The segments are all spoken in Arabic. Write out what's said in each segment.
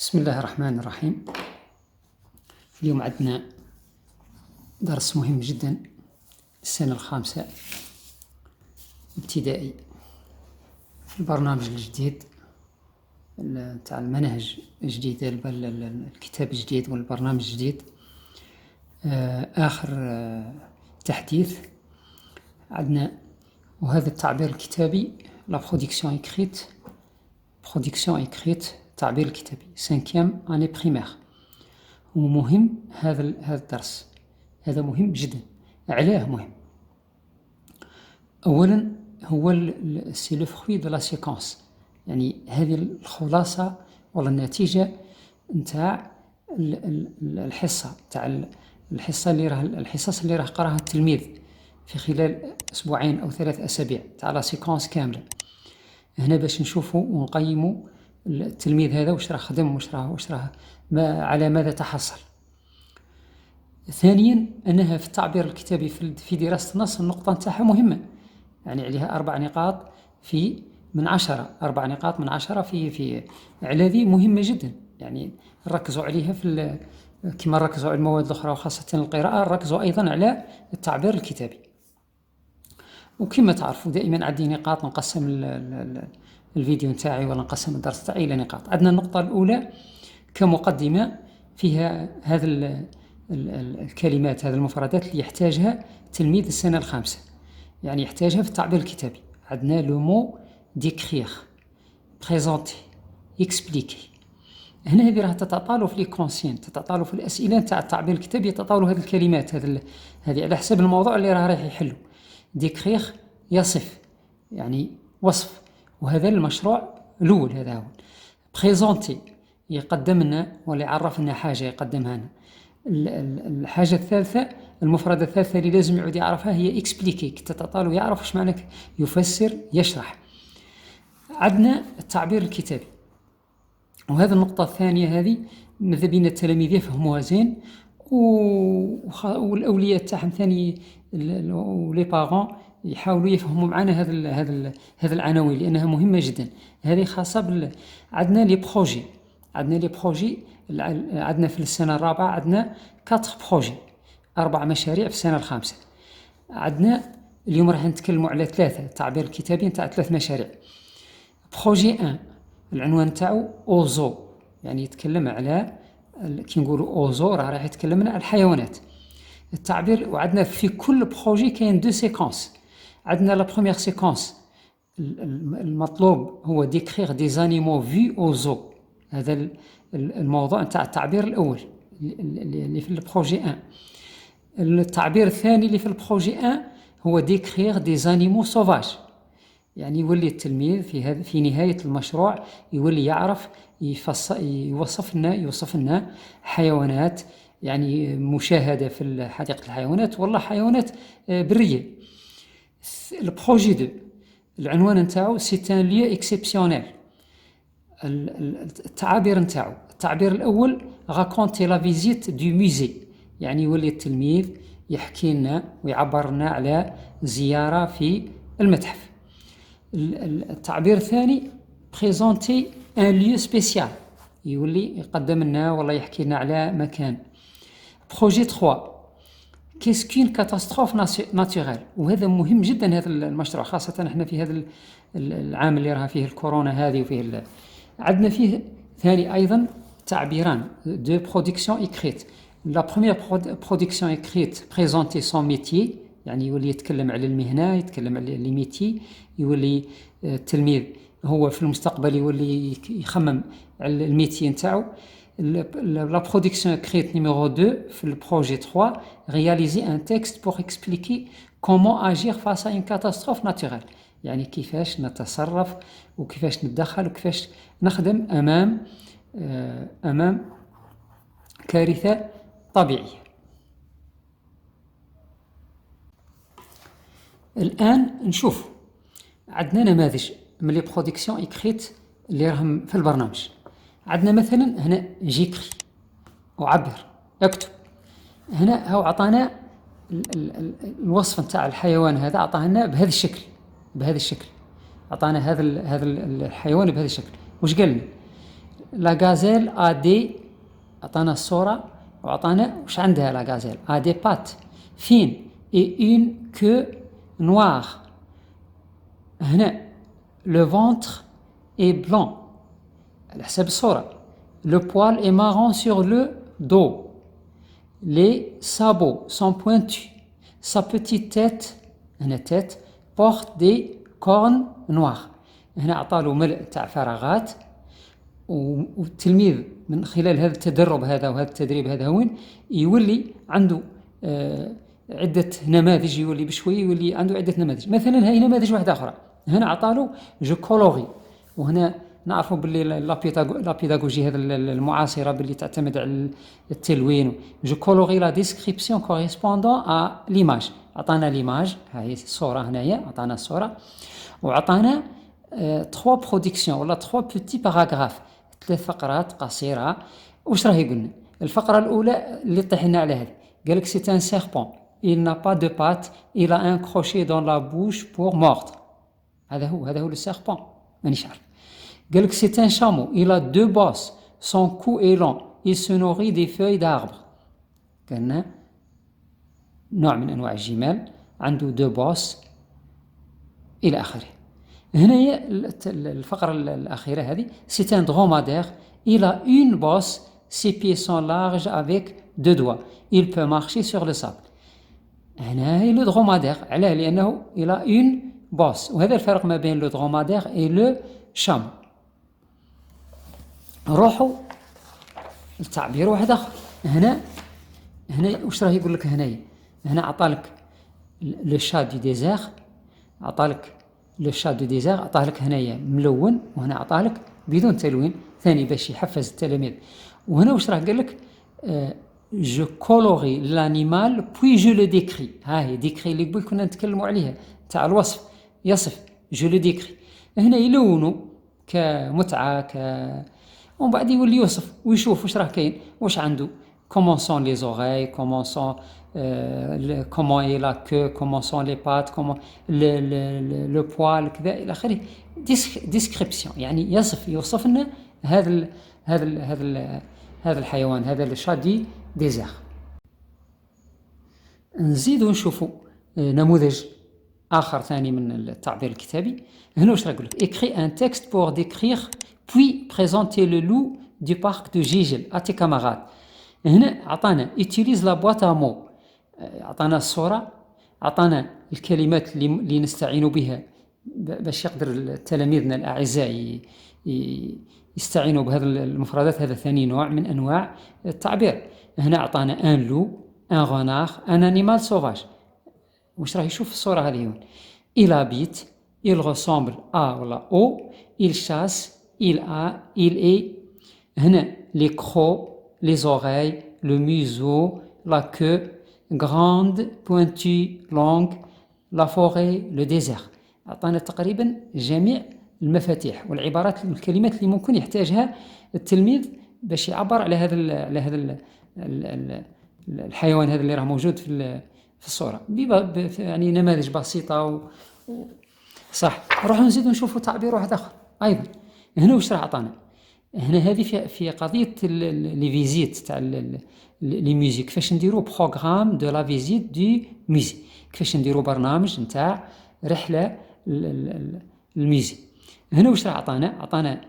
بسم الله الرحمن الرحيم. اليوم عندنا درس مهم جدا، السنة الخامسة ابتدائي في البرنامج الجديد تاع المنهج الجديد، الكتاب الجديد والبرنامج الجديد. آخر تحديث عندنا، وهذا التعبير الكتابي لا برودكسيون إكريت، التعبير الكتابي 5e année primaire. ومهم هذا الدرس، هذا مهم جدا. علاه مهم؟ أولا هو سي لو فروي دو لا سيكونس، يعني هذه الخلاصة ولا النتيجة نتاع الحصة، تاع الحصص اللي راه قراها التلميذ في خلال أسبوعين أو 3 أسابيع، تاع لا سيكونس كاملة. هنا باش نشوفوا ونقيموا التلميذ هذا واش راه خدم، واش راه على ماذا تحصل. ثانيا أنها في التعبير الكتابي في دراسة النص النقطة نتاعها مهمة، يعني عليها 4 نقاط من 10، 4 نقاط من 10 في على ذي مهمة جدا، يعني نركزوا عليها كما نركزوا على المواد الأخرى وخاصة القراءة، نركزوا أيضا على التعبير الكتابي. وكما تعرفوا دائما عندي نقاط، نقسم الفيديو نتاعي ولا نقسم الدرس تاعي إلى نقاط. عندنا النقطة الأولى كمقدمة فيها هذا الكلمات، هذه المفردات اللي يحتاجها تلميذ السنة الخامسة، يعني يحتاجها في التعبير الكتابي. عندنا لو مو ديكريغ، بريزونتي، اكسبليكي. هنا هذه راه تتطالب في ليكونسيون، تتطالب في الأسئلة تاع التعبير الكتابي، تتطالب هذه الكلمات، هذه على حسب الموضوع اللي راح يحلو. ديكريغ يصف، يعني وصف، وهذا المشروع الأول. هذا هو بريزونتي، يقدم لنا ولا يعرف لنا حاجة يقدمها لنا. الحاجة الثالثة، المفردة الثالثة اللي لازم يعود يعرفها هي اكسبليكي، تتطالب يعرف واش معنى يفسر، يشرح. عندنا التعبير الكتابي، وهذه النقطة الثانية هذه ماذا بينا التلاميذ يفهموها زين، والأولياء تاعهم ثاني ولي بارون يحاولوا يفهموا معنا هذا العناوين لأنها مهمة جدا. هذه خاصة عندنا لي بروجي، عندنا في السنة الرابعة عندنا 4 بروجي، 4 مشاريع في السنة الخامسة. عندنا اليوم راح نتكلموا على 3 تعبير كتابي نتاع 3 مشاريع. بروجي 1 العنوان تاعو أوزو، يعني يتكلم على كي نقولوا أوزو راح يتكلمنا على الحيوانات. التعبير، وعندنا في كل بروجي كاين 2 سيكونس. عندنا لا بروميير سيكونس المطلوب هو ديكريغ دي زانيمو في أوزو، هذا الموضوع نتاع التعبير الأول اللي في البروجي 1. التعبير الثاني اللي في البروجي 1 هو ديكريغ دي زانيمو سوفاج، يعني يولي التلميذ في نهاية المشروع يولي يعرف يوصف لنا حيوانات، يعني مشاهدة في حديقة الحيوانات والله حيوانات برية. البروجي 2 العنوان نتاعو سي ان ليو اكسيبسيونيل. التعابير نتاعو، التعبير الأول راكونتي لا فيزيت دو موزي، يعني يولي التلميذ يحكي لنا ويعبر لنا على زيارة في المتحف. التعبير الثاني بريزونتي ان ليو سبيسيال، يولي يقدم لنا والله يحكي لنا على مكان. بروجي 3 كيس كين كاتاستروف ناتوريل، وهذا مهم جدا هذا المشروع، خاصة احنا في هذا العام اللي راه فيه الكورونا هذه، وفيه عندنا فيه ثاني أيضا تعبيران دو برودكسيون إكريت. لا بروميير برودكسيون إكريت بريزونتي سون ميتيي، يعني يولي يتكلم على المهنة، يتكلم على لي ميتي، يولي التلميذ هو في المستقبل يولي يخمم على الميتي نتاعو. La production écrite numéro 2 في le projet 3 réaliser un texte pour expliquer comment agir face à une catastrophe naturelle، يعني كيفاش نتصرف وكيفاش نتدخل وكيفاش نخدم أمام كارثة طبيعية. الآن نشوف عندنا نماذج من لي برودكسيون إكريت اللي راهم في البرنامج. عندنا مثلا هنا جيكري، أعبر، أكتب. هنا هو عطانا الوصف نتاع الحيوان هذا، عطاه لنا بهذا الشكل، عطانا هذا الحيوان بهذا الشكل. وش قال لنا؟ لا غازيل ا دي، عطانا الصورة وعطانا واش عندها لا غازيل. ا دي بات فين اي اون كو نوار. هنا لو فونتر اي بلون على حسب الصورة. لو بوال اي مارون سور لو دو. Les sabots sont pointus. Sa petite tête, هنا tête, porte des cornes noires. هنا عطالو ملء تاع فراغات، والتلميذ من خلال هذا التدرب هذا وهذا التدريب هذا وين يولي عنده عدة نماذج، يولي بشوي يولي عنده عدة نماذج. مثلا هاي نماذج واحدة أخرى، هنا عطالو جو كولوري، وهنا نعرفوا باللي لا بيداغوجي هذا المعاصرة باللي تعتمد على التلوين. جو كولوري لا ديسكريبسيون كوريسبوندون ا ليماج. عطانا ليماج، هاي الصورة هنايا، عطانا الصورة وعطانا 3 برودكسيون ولا 3 بوتي باراغراف، 3 فقرات قصيرة. واش راه يقولنا؟ الفقرة الأولى اللي طيحنا على هذه، قالك سي ان سيربون il n'a pas de pattes, il a un crochet dans la bouche pour mordre. هذا هو لو سيربون، مانيش عارف. قالك c'est un chameau, il a 2 bosses, son cou est long, il se nourrit des feuilles d'arbres. قالنا نوع من أنواع الجمال عنده 2 bosses إلى آخره. هنا هي الفقرة الأخيرة هذه c'est un dromadaire, il a une bosse, ses pieds sont larges avec 2 doigts, il peut marcher sur le sable. هنا هي لو درomadaire، علاه؟ لأنه il a une bosse، وهذا الفرق ما بين لو dromadaire et le chameau. نروحوا لتعبير واحد آخر. هنا واش راه يقول لك؟ هنا عطالك لو شا دو ديزير، عطالك لو شا دو ديزير، عطالك هنايا ملون، وهنا عطالك بدون تلوين ثاني باش يحفز التلاميذ. وهنا واش راه قال لك؟ جو كولوري لانيمال بوي جو لو ديكري. ها هي ديكري اللي قبل كنا نتكلموا عليها تاع الوصف، يصف، جو لو ديكري. هنا يلونوا كمتعة ومن بعد يولي يوصف ويشوف واش راه كاين، واش عنده، comment sont les oreilles, comment est la queue, comment sont les pattes, comment le poil كذا إلى آخره. description يعني يوصف لنا هذا الحيوان، هذا الشا دي ديزير. نزيد ونشوفوا نموذج آخر ثاني من التعبير الكتابي. هنا واش راه يقول لك؟ écris un texte pour décrire puis présenter le loup du parc de Gigel à tes camarades. هنا عطانا utilise la boîte à mots، عطانا الصورة، عطانا الكلمات اللي نستعين بها باش يقدر تلاميذنا الأعزاء يستعينوا بهذه المفردات. هذا ثاني نوع من أنواع التعبير. هنا عطانا un loup, un renard, un animal sauvage. واش راه يشوف الصورة هذه هون؟ il habite, il ressemble à ولا au, il chasse, il est. هنا les crocs, les oreilles, le museau, la queue, grande, pointue, longue, la forêt, le désert. أعطانا تقريبا جميع المفاتيح والعبارات والكلمات اللي ممكن يحتاجها التلميذ باش يعبر على هذا الحيوان هذا اللي راه موجود في الصورة، يعني نماذج بسيطة صح. نروحوا نزيد نشوفوا تعبير واحد آخر أيضا. هنا واش راه عطانا؟ هنا هذه في قضية لي فيزيت تاع لي ميوزيك، كيفاش نديروا بروغرام دو لا فيزيت دو ميوزي، كيفاش نديروا برنامج نتاع رحلة الميوزي. هنا واش راه عطانا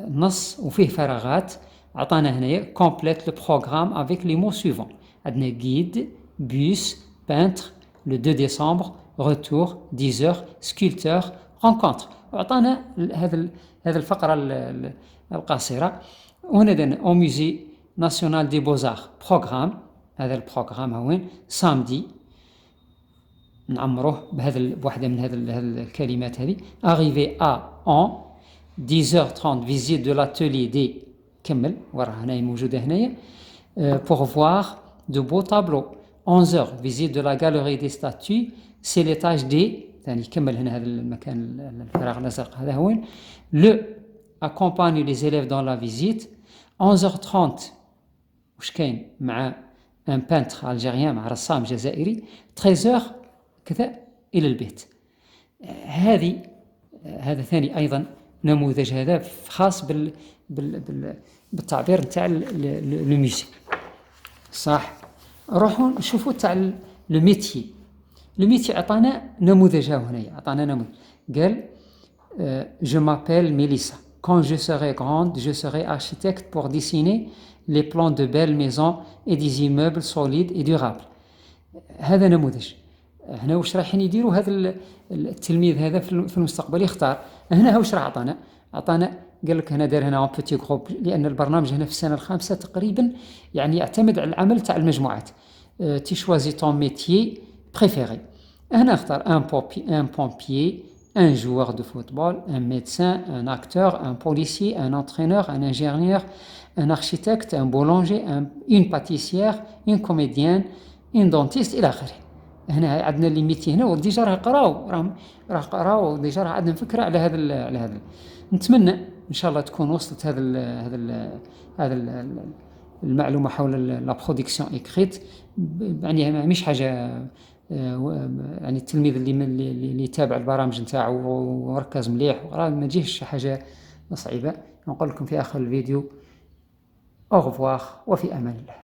نص وفيه فراغات. عطانا هنايا كومبليت لو بروغرام افيك لي مو سويفون. عندنا غيد، بوس، بانتر، لو 2 ديسمبر، رetour، 10 heures، سكولتور، rencontre. وعطانا هذا الفقرة القصيرة. وهنا دنا او موزي ناسيونال دي بوزار بروغرام. هذا البروغرام وين سامدي نعمروه بواحدة من هذه الكلمات هذه. arrivé à en 10h30 visite de l'atelier des كمل وراه هنايا موجودة هنايا. pour voir de beaux tableaux. 11h visite de la galerie des statues, c'est l'étage des ثاني كمل هنا هذا المكان الفراغ الأزرق هذا وين. le accompagne les élèves dans la visite. 11h30 واش كاين مع un peintre algérien، مع رسام جزائري. 13h كذا إلى البيت. هذا ثاني أيضا نموذج هذا خاص بالتعبير نتاع لو ميوزيك. صح. نروحوا نشوفوا تاع لو ميتيي. لو ميتيي عطانا نموذج هنايا، عطانا نموذج قال je m'appelle Mélissa. Quand je serai grande, je serai architecte pour dessiner les plans de belles maisons et des immeubles solides et durables. هذا نموذج. هنا واش رايحين يديروا هذا التلميذ هذا في المستقبل يختار. هنا واش راح عطانا قال لك هنا دار هنا اون بوتي جروب، لان البرنامج هنا في السنه الخامسه تقريبا يعني يعتمد على العمل تاع المجموعات. تي شوازي طون ميتيي بريفيري. هنا اختار ان بومبيي، un joueur de football, un médecin, un acteur, un policier, un entraîneur, un ingénieur, un architecte, un boulanger, une pâtissière, une comédienne, une dentiste إلى آخره. هنا عندنا اللي ميتي هنا وديجا راه قراو ديجا راه عندنا فكرة على هذا. نتمنى إن شاء الله تكون وصلت هذا المعلومة حول لا برودكسيون إكريت. يعني مش حاجة يعني التلميذ اللي يتابع البرامج نتاعو وركز مليح وقرا ما تجيهش حاجة صعيبة. نقول لكم في آخر الفيديو أو ريفوار وفي أمان الله.